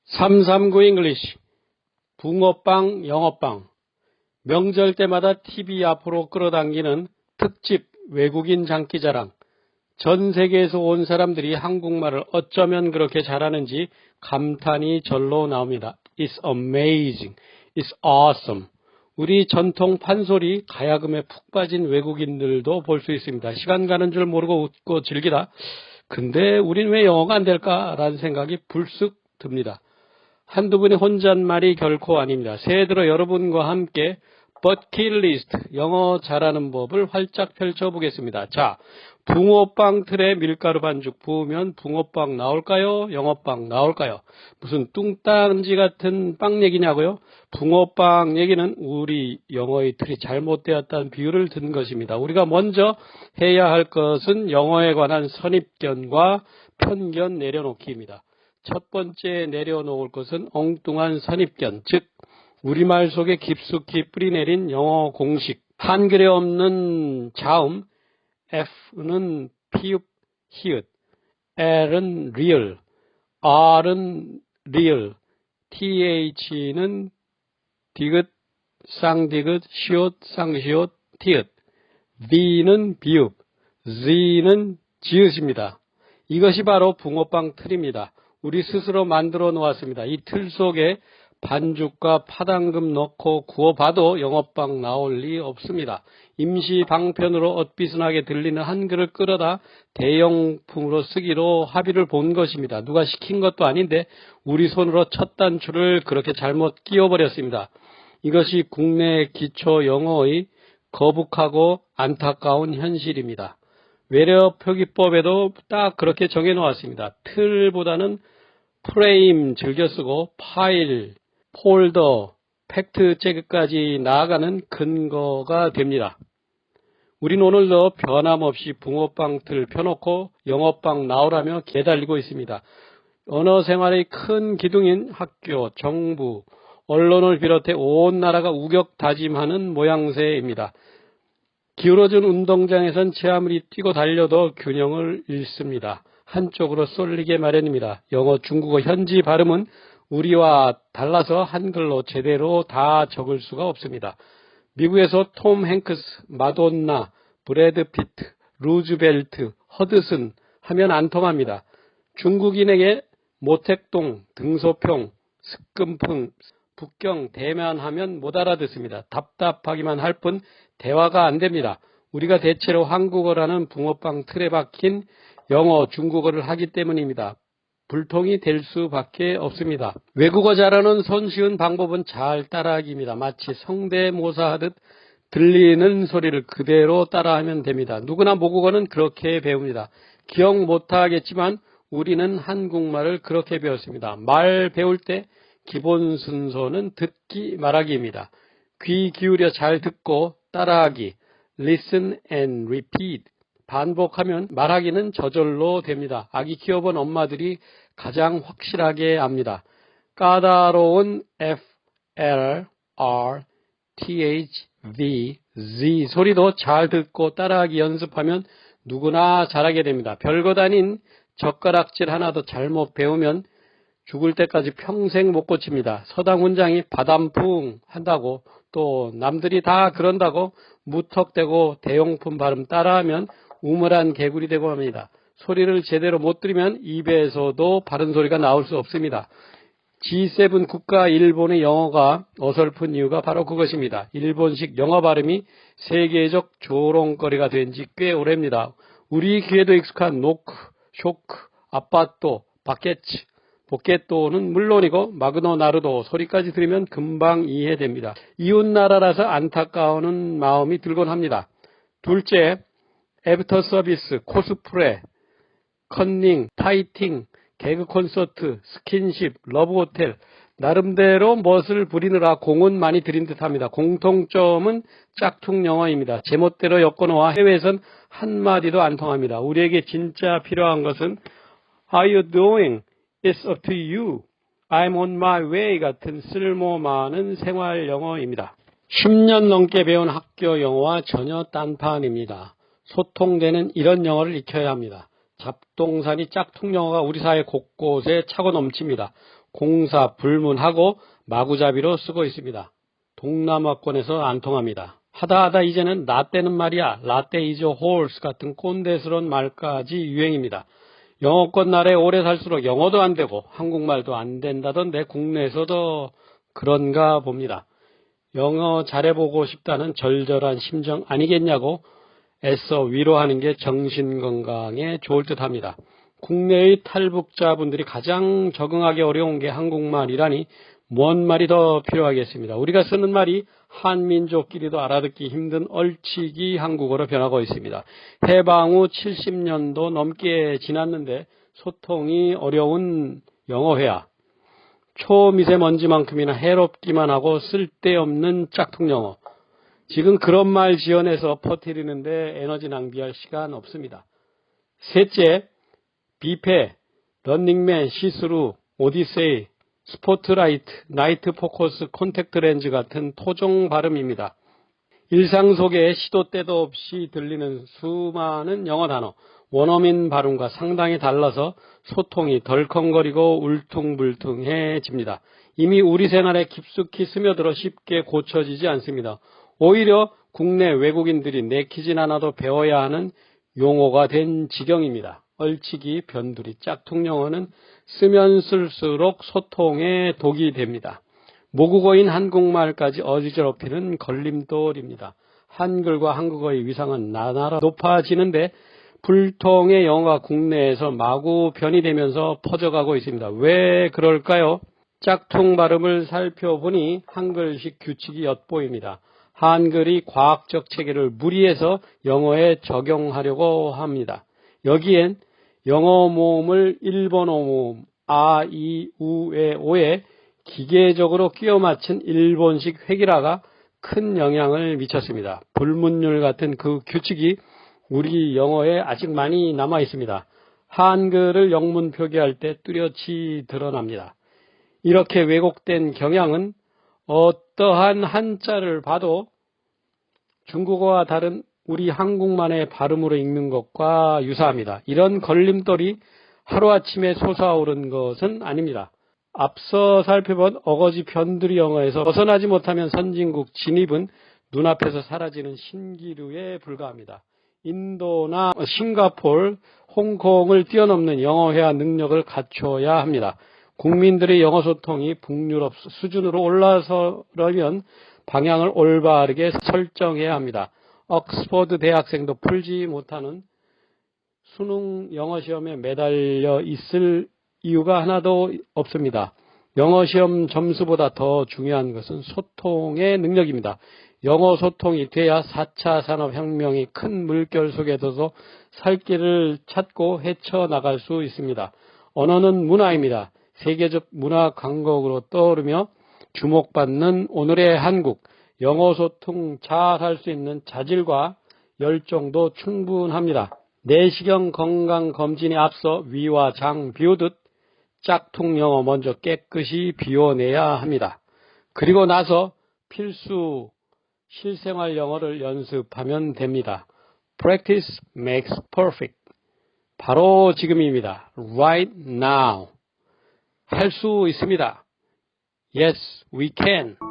339 잉글리시 붕어빵 영어빵 명절 때마다 TV 앞으로 끌어당기는 특집 외국인 장기자랑. 전 세계에서 온 사람들이 한국말을 어쩌면 그렇게 잘하는지 감탄이 절로 나옵니다. It's amazing. It's awesome. 우리 전통 판소리 가야금에 푹 빠진 외국인들도 볼 수 있습니다. 시간 가는 줄 모르고 웃고 즐기다. 근데 우린 왜 영어가 안 될까라는 생각이 불쑥 듭니다. 한두 분이 혼잣말이 결코 아닙니다. 새해 들어 여러분과 함께 버킷리스트 영어 잘하는 법을 활짝 펼쳐보겠습니다. 자, 붕어빵 틀에 밀가루 반죽 부으면 붕어빵 나올까요? 영어빵 나올까요? 무슨 뚱딴지 같은 빵 얘기냐고요? 붕어빵 얘기는 우리 영어의 틀이 잘못되었다는 비유를 든 것입니다. 우리가 먼저 해야 할 것은 영어에 관한 선입견과 편견 내려놓기입니다. 첫 번째 내려놓을 것은 엉뚱한 선입견, 즉 우리말 속에 깊숙이 뿌리내린 영어 공식. 한글에 없는 자음 F는 피읍, 히읗, L은 리얼, R은 리얼, TH는 디귿, 쌍디귿, 시옷, 쌍시옷, 티읕, V는 비읍, Z는 지읒입니다. 이것이 바로 붕어빵 틀입니다. 우리 스스로 만들어 놓았습니다. 이 틀 속에 반죽과 파당금 넣고 구워봐도 영어빵 나올 리 없습니다. 임시 방편으로 엇비슷하게 들리는 한글을 끌어다 대용품으로 쓰기로 합의를 본 것입니다. 누가 시킨 것도 아닌데 우리 손으로 첫 단추를 그렇게 잘못 끼워버렸습니다. 이것이 국내 기초 영어의 거북하고 안타까운 현실입니다. 외래 표기법에도 딱 그렇게 정해놓았습니다. 틀보다는 프레임 즐겨 쓰고 파일, 폴더, 팩트체크까지 나아가는 근거가 됩니다. 우린 오늘도 변함없이 붕어빵 틀 펴놓고 영어빵 나오라며 개달리고 있습니다. 언어 생활의 큰 기둥인 학교, 정부, 언론을 비롯해 온 나라가 우격다짐하는 모양새입니다. 기울어진 운동장에선 제 아무리 뛰고 달려도 균형을 잃습니다. 한쪽으로 쏠리게 마련입니다. 영어, 중국어 현지 발음은 우리와 달라서 한글로 제대로 다 적을 수가 없습니다. 미국에서 톰 행크스, 마돈나, 브래드 피트, 루즈벨트, 허드슨 하면 안 통합니다. 중국인에게 모택동, 등소평, 스금풍, 북경, 대만 하면 못 알아듣습니다. 답답하기만 할 뿐 대화가 안 됩니다. 우리가 대체로 한국어라는 붕어빵 틀에 박힌 영어, 중국어를 하기 때문입니다. 불통이 될 수밖에 없습니다. 외국어 잘하는 손쉬운 방법은 잘 따라하기입니다. 마치 성대모사하듯 들리는 소리를 그대로 따라하면 됩니다. 누구나 모국어는 그렇게 배웁니다. 기억 못하겠지만 우리는 한국말을 그렇게 배웠습니다. 말 배울 때 기본 순서는 듣기 말하기입니다. 귀 기울여 잘 듣고 따라하기, listen and repeat. 반복하면 말하기는 저절로 됩니다. 아기 키워본 엄마들이 가장 확실하게 압니다. 까다로운 F, L, R, T, H, V, Z 소리도 잘 듣고 따라하기 연습하면 누구나 잘하게 됩니다. 별것 아닌 젓가락질 하나도 잘못 배우면 죽을 때까지 평생 못 고칩니다. 서당 훈장이 바담풍 한다고 또 남들이 다 그런다고 무턱대고 대용품 발음 따라하면 우물한 개구리 되고 합니다. 소리를 제대로 못 들으면 입에서도 바른 소리가 나올 수 없습니다. G7 국가 일본의 영어가 어설픈 이유가 바로 그것입니다. 일본식 영어 발음이 세계적 조롱거리가 된 지 꽤 오래입니다. 우리 귀에도 익숙한 노크, 쇼크, 아빠또, 바켓츠, 보켓도는 물론이고 마그노 나르도 소리까지 들으면 금방 이해됩니다. 이웃나라라서 안타까운 마음이 들곤 합니다. 둘째, 애프터 서비스, 코스프레, 컨닝, 파이팅, 개그 콘서트, 스킨십, 러브 호텔 나름대로 멋을 부리느라 공은 많이 들인 듯합니다. 공통점은 짝퉁 영어입니다. 제멋대로 엮어놓아 해외에선 한마디도 안 통합니다. 우리에게 진짜 필요한 것은 How you doing? It's up to you. I'm on my way 같은 쓸모 많은 생활 영어입니다. 10년 넘게 배운 학교 영어와 전혀 딴판입니다. 소통되는 이런 영어를 익혀야 합니다. 잡동사니 짝퉁 영어가 우리 사회 곳곳에 차고 넘칩니다. 공사 불문하고 마구잡이로 쓰고 있습니다. 동남아권에서 안 통합니다. 하다 이제는 라떼는 말이야, 라떼 이즈 홀스 같은 꼰대스러운 말까지 유행입니다. 영어권 나라에 오래 살수록 영어도 안 되고 한국말도 안 된다던데 국내에서도 그런가 봅니다. 영어 잘해보고 싶다는 절절한 심정 아니겠냐고 애써 위로하는 게 정신건강에 좋을 듯합니다. 국내의 탈북자분들이 가장 적응하기 어려운 게 한국말이라니 뭔 말이 더 필요하겠습니다. 우리가 쓰는 말이 한민족끼리도 알아듣기 힘든 얼치기 한국어로 변하고 있습니다. 해방 후 70년도 넘게 지났는데 소통이 어려운 영어회화, 초미세먼지만큼이나 해롭기만 하고 쓸데없는 짝퉁영어. 지금 그런 말 지어내서 퍼뜨리는데 에너지 낭비할 시간 없습니다. 셋째, 비페, 런닝맨, 시스루, 오디세이, 스포트라이트, 나이트 포커스, 콘택트 렌즈 같은 토종 발음입니다. 일상 속에 시도 때도 없이 들리는 수많은 영어 단어, 원어민 발음과 상당히 달라서 소통이 덜컹거리고 울퉁불퉁해집니다. 이미 우리 생활에 깊숙이 스며들어 쉽게 고쳐지지 않습니다. 오히려 국내 외국인들이 내키진 않아도 배워야 하는 용어가 된 지경입니다. 얼치기, 변두리, 짝퉁 영어는 쓰면 쓸수록 소통에 독이 됩니다. 모국어인 한국말까지 어지럽히는 걸림돌입니다. 한글과 한국어의 위상은 나날아 높아지는데 불통의 영어가 국내에서 마구 변이되면서 퍼져가고 있습니다. 왜 그럴까요? 짝퉁 발음을 살펴보니 한글식 규칙이 엿보입니다. 한글이 과학적 체계를 무리해서 영어에 적용하려고 합니다. 여기엔 영어 모음을 일본어 모음 아, 이, 우, 에, 오에 기계적으로 끼워 맞춘 일본식 획일화가 큰 영향을 미쳤습니다. 불문율 같은 그 규칙이 우리 영어에 아직 많이 남아 있습니다. 한글을 영문 표기할 때 뚜렷이 드러납니다. 이렇게 왜곡된 경향은 어떠한 한자를 봐도 중국어와 다른 우리 한국만의 발음으로 읽는 것과 유사합니다. 이런 걸림돌이 하루아침에 솟아오른 것은 아닙니다. 앞서 살펴본 어거지 변두리 영어에서 벗어나지 못하면 선진국 진입은 눈앞에서 사라지는 신기루에 불과합니다. 인도나 싱가포르, 홍콩을 뛰어넘는 영어회화 능력을 갖춰야 합니다. 국민들의 영어 소통이 북유럽 수준으로 올라서려면 방향을 올바르게 설정해야 합니다. 옥스퍼드 대학생도 풀지 못하는 수능 영어 시험에 매달려 있을 이유가 하나도 없습니다. 영어 시험 점수보다 더 중요한 것은 소통의 능력입니다. 영어 소통이 돼야 4차 산업혁명이 큰 물결 속에서도 살 길을 찾고 헤쳐나갈 수 있습니다. 언어는 문화입니다. 세계적 문화 강국으로 떠오르며 주목받는 오늘의 한국, 영어 소통 잘할 수 있는 자질과 열정도 충분합니다. 내시경 건강검진에 앞서 위와 장 비우듯 짝퉁 영어 먼저 깨끗이 비워내야 합니다. 그리고 나서 필수 실생활 영어를 연습하면 됩니다. Practice makes perfect. 바로 지금입니다. Right now. 할 수 있습니다. Yes, we can.